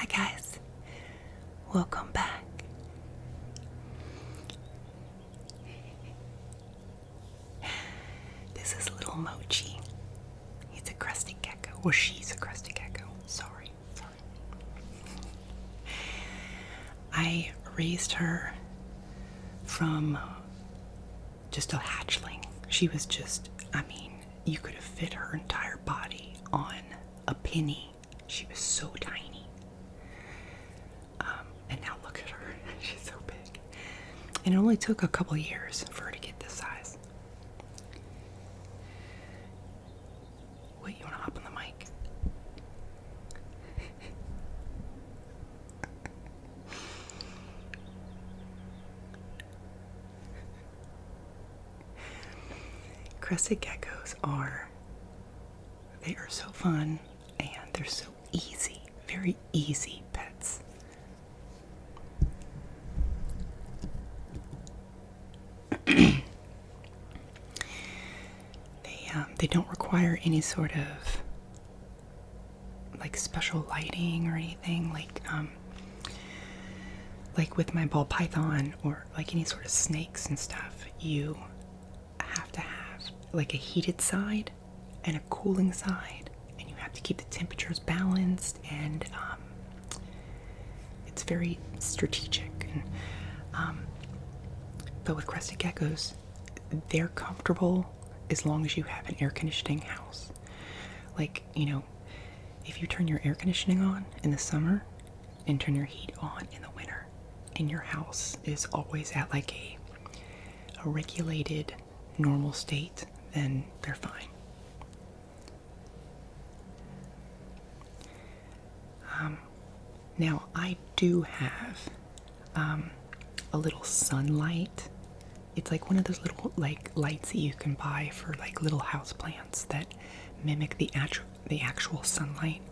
Hi guys, welcome back. This is little Mochi. He's a crested gecko, or she's a crested gecko. Sorry. I raised her from just a hatchling. She was just, you could have fit her entire body on a penny. She was so tiny. And now look at her. She's so big. And it only took a couple years for her to get this size. Wait, you want to hop on the mic? Crested geckos they are so fun and they're so easy, very easy pets. They don't require any sort of like special lighting or anything like with my ball python or like any sort of snakes and stuff. You have to have like a heated side and a cooling side, and you have to keep the temperatures balanced, and it's very strategic. And but with crested geckos, they're comfortable as long as you have an air conditioning house. Like, if you turn your air conditioning on in the summer and turn your heat on in the winter, and your house is always at like a regulated normal state, then they're fine. Now I do have a little sunlight. It's like one of those little like lights that you can buy for like little house plants that mimic the actual sunlight,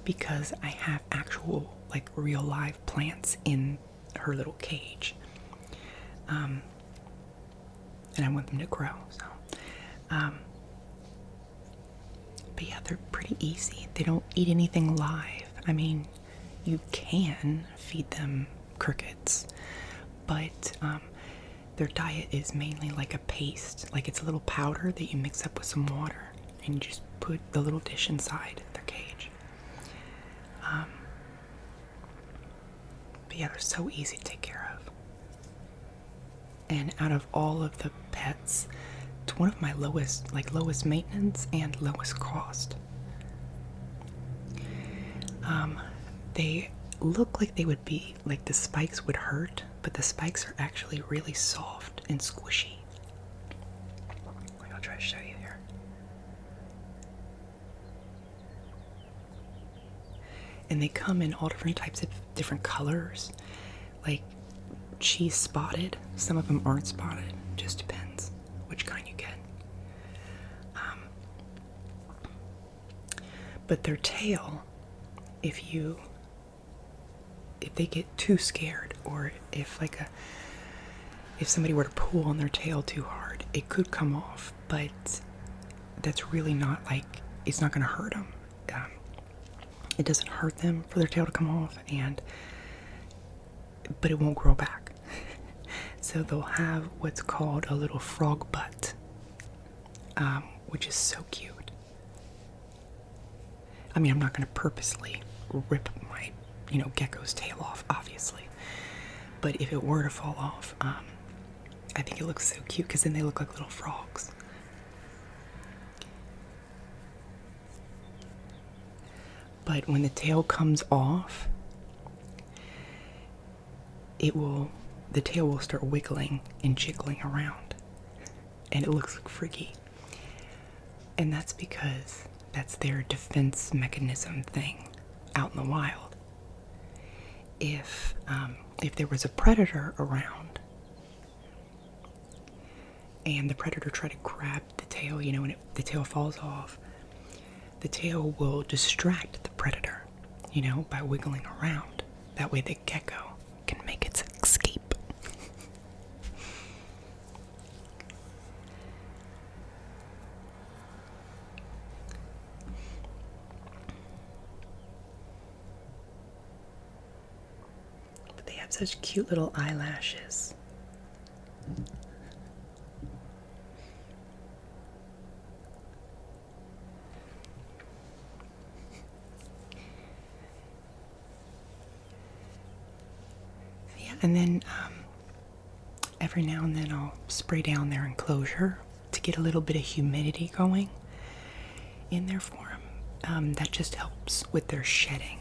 because I have actual like real live plants in her little cage, and I want them to grow. So, but yeah, they're pretty easy. They don't eat anything live. You can feed them crickets, but their diet is mainly like a paste. Like it's a little powder that you mix up with some water, and you just put the little dish inside their cage. But yeah, they're so easy to take care of. And out of all of the pets, it's one of my lowest maintenance and lowest cost. They look like they would be, like the spikes would hurt, but the spikes are actually really soft and squishy. I'll try to show you here. And they come in all different types of different colors, like cheese spotted. Some of them aren't spotted, just depends which kind you get. But their tail, if they get too scared, or if somebody were to pull on their tail too hard, it could come off. But that's really not it's not going to hurt them. It doesn't hurt them for their tail to come off, but it won't grow back. So they'll have what's called a little frog butt, which is so cute. I'm not going to purposely rip my gecko's tail off, obviously, but if it were to fall off, I think it looks so cute, because then they look like little frogs. But when the tail comes off, the tail will start wiggling and jiggling around, and it looks freaky. And that's because that's their defense mechanism thing out in the wild. If there was a predator around and the predator tried to grab the tail, and the tail falls off, the tail will distract the predator, by wiggling around. That way the gecko can make its escape. Such cute little eyelashes. Yeah, and then every now and then I'll spray down their enclosure to get a little bit of humidity going in there for them. That just helps with their shedding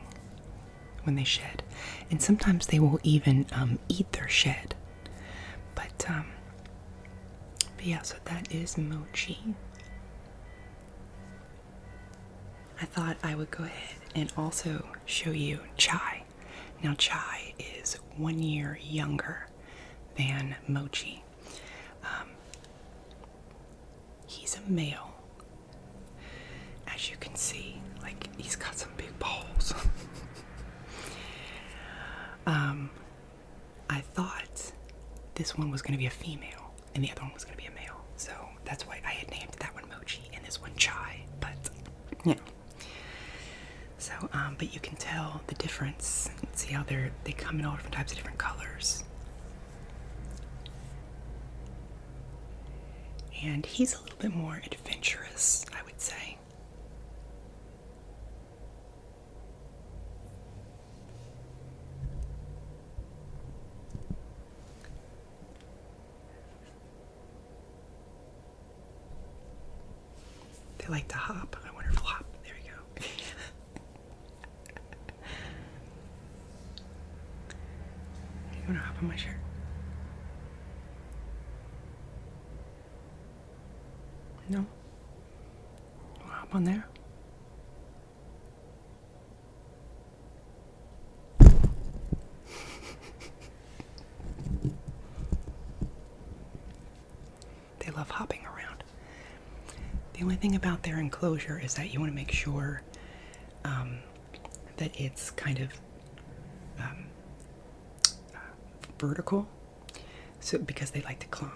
when they shed. And sometimes they will even eat their shed. But yeah, so that is Mochi. I thought I would go ahead and also show you Chai. Now Chai is 1 year younger than Mochi. He's a male. As you can see, like, he's got some big balls. I thought this one was going to be a female and the other one was going to be a male. So that's why I had named that one Mochi and this one Chai. But, yeah. So, but you can tell the difference. See how they come in all different types of different colors. And he's a little bit more adventurous, I would say. They like to hop. I wonder if they'll hop. There we go. You want to hop on my shirt? No? You want to hop on there? They love hopping around. The only thing about their enclosure is that you want to make sure that it's kind of vertical, so because they like to climb.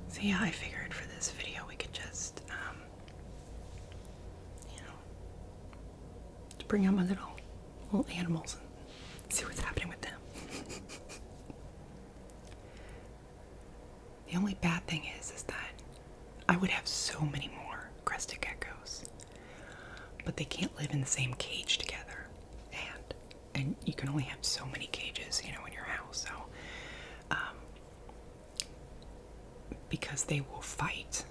So yeah, I figured for this video we could just, just bring out my little animals and see what's happening with them. The only bad thing is that I would have so many more crested geckos, but they can't live in the same cage together, and you can only have so many cages, in your house. So because they will fight